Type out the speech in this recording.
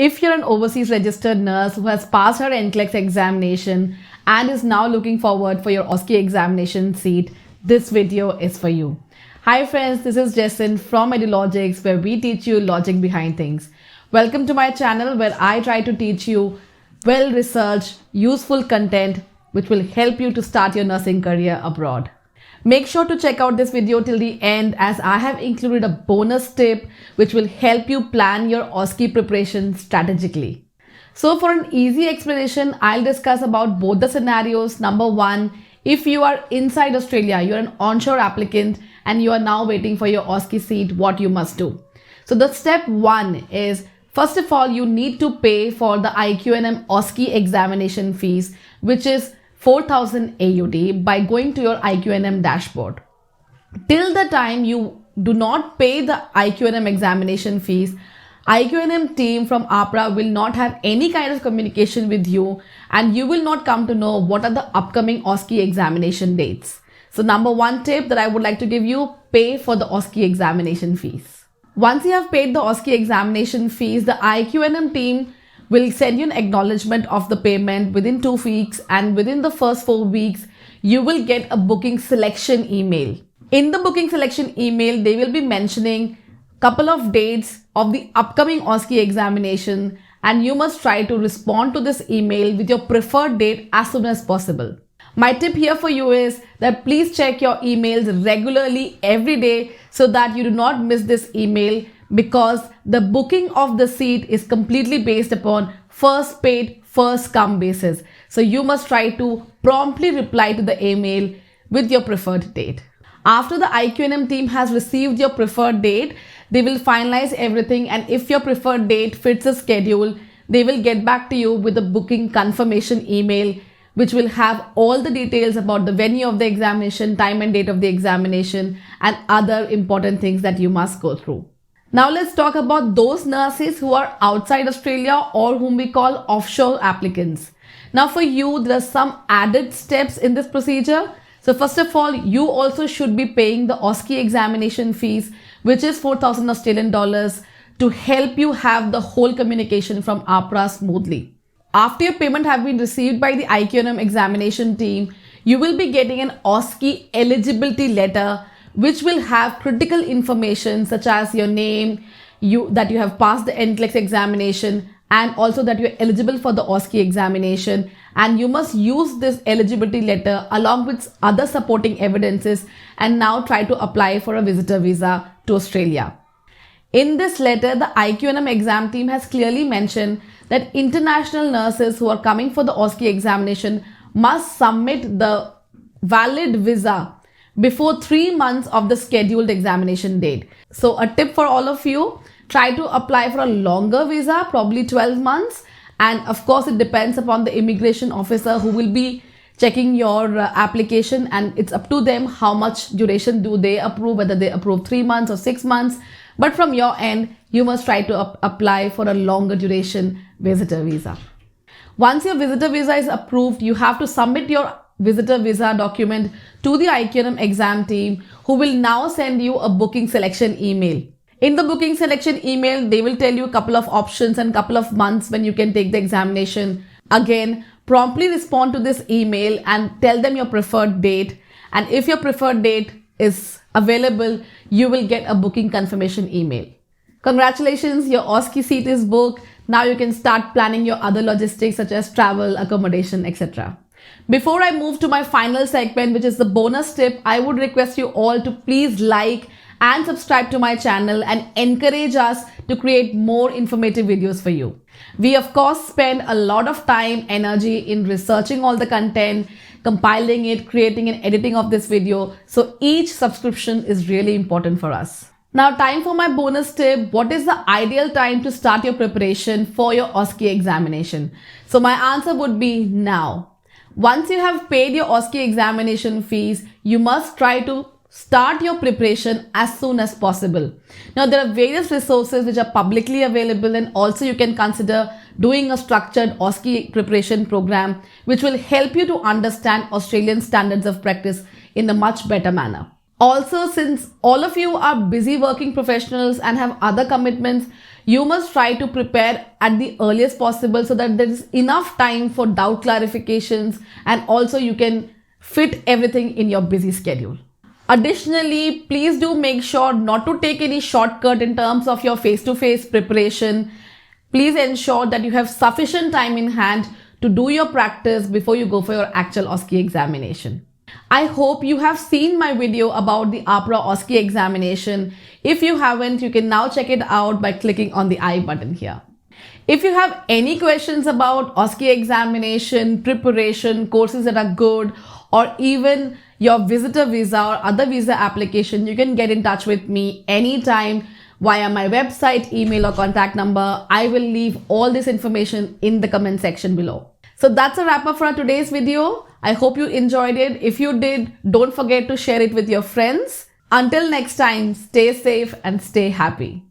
If you're an overseas registered nurse who has passed her NCLEX examination and is now looking forward for your OSCE examination seat, this video is for you. Hi friends, this is Jessin from EdulogiX, where we teach you logic behind things. Welcome to my channel where I try to teach you well-researched, useful content which will help you to start your nursing career abroad. Make sure to check out this video till the end, as I have included a bonus tip which will help you plan your OSCE preparation strategically. So for an easy explanation, I'll discuss about both the scenarios. Number one, if you are inside Australia, you're an onshore applicant and you are now waiting for your OSCE seat, what you must do. So the step one is, first of all, you need to pay for the IQNM OSCE examination fees, which is 4,000 AUD, by going to your IQNM dashboard. Till the time you do not pay the IQNM examination fees, IQNM team from AHPRA will not have any kind of communication with you, and you will not come to know what are the upcoming OSCE examination dates. So number one tip that I would like to give you, pay for the OSCE examination fees. Once you have paid the OSCE examination fees, the IQNM team will send you an acknowledgement of the payment within 2 weeks, and within the first 4 weeks, you will get a booking selection email. In the booking selection email, they will be mentioning couple of dates of the upcoming OSCE examination, and you must try to respond to this email with your preferred date as soon as possible. My tip here for you is that please check your emails regularly every day so that you do not miss this email, because the booking of the seat is completely based upon first paid, first come basis. So you must try to promptly reply to the email with your preferred date. After the IQNM team has received your preferred date, they will finalize everything, and if your preferred date fits the schedule, they will get back to you with a booking confirmation email, which will have all the details about the venue of the examination, time and date of the examination, and other important things that you must go through. Now let's talk about those nurses who are outside Australia, or whom we call offshore applicants. Now for you, there are some added steps in this procedure. So first of all, you also should be paying the OSCE examination fees, which is 4,000 Australian dollars, to help you have the whole communication from AHPRA smoothly. After your payment have been received by the IQNM examination team, you will be getting an OSCE eligibility letter, which will have critical information such as your name, that you have passed the NCLEX examination, and also that you are eligible for the OSCE examination. And you must use this eligibility letter along with other supporting evidences and now try to apply for a visitor visa to Australia. In this letter, the IQNM exam team has clearly mentioned that international nurses who are coming for the OSCE examination must submit the valid visa before 3 months of the scheduled examination date. So a tip for all of you, try to apply for a longer visa, probably 12 months. And of course, it depends upon the immigration officer who will be checking your application, and it's up to them how much duration do they approve, whether they approve 3 months or 6 months. But from your end, you must try to apply for a longer duration visitor visa. Once your visitor visa is approved, you have to submit your visitor visa document to the IQNM exam team, who will now send you a booking selection email. In the booking selection email, they will tell you a couple of options and couple of months when you can take the examination. Again, promptly respond to this email and tell them your preferred date. And if your preferred date is available, you will get a booking confirmation email. Congratulations, your OSCE seat is booked. Now you can start planning your other logistics such as travel, accommodation, etc. Before I move to my final segment, which is the bonus tip, I would request you all to please like and subscribe to my channel and encourage us to create more informative videos for you. We of course spend a lot of time, energy in researching all the content, compiling it, creating and editing of this video. So each subscription is really important for us. Now time for my bonus tip. What is the ideal time to start your preparation for your OSCE examination? So my answer would be now. Once you have paid your OSCE examination fees, you must try to start your preparation as soon as possible. Now there are various resources which are publicly available, and also you can consider doing a structured OSCE preparation program which will help you to understand Australian standards of practice in a much better manner. Also, since all of you are busy working professionals and have other commitments, You must try to prepare at the earliest possible so that there is enough time for doubt clarifications, and also you can fit everything in your busy schedule. Additionally, please do make sure not to take any shortcut in terms of your face-to-face preparation. Please ensure that you have sufficient time in hand to do your practice before you go for your actual OSCE examination. I hope you have seen my video about the AHPRA OSCE examination. If you haven't, you can now check it out by clicking on the I button here. If you have any questions about OSCE examination, preparation, courses that are good, or even your visitor visa or other visa application, you can get in touch with me anytime via my website, email, or contact number. I will leave all this information in the comment section below. So that's a wrap up for today's video. I hope you enjoyed it. If you did, don't forget to share it with your friends. Until next time, stay safe and stay happy.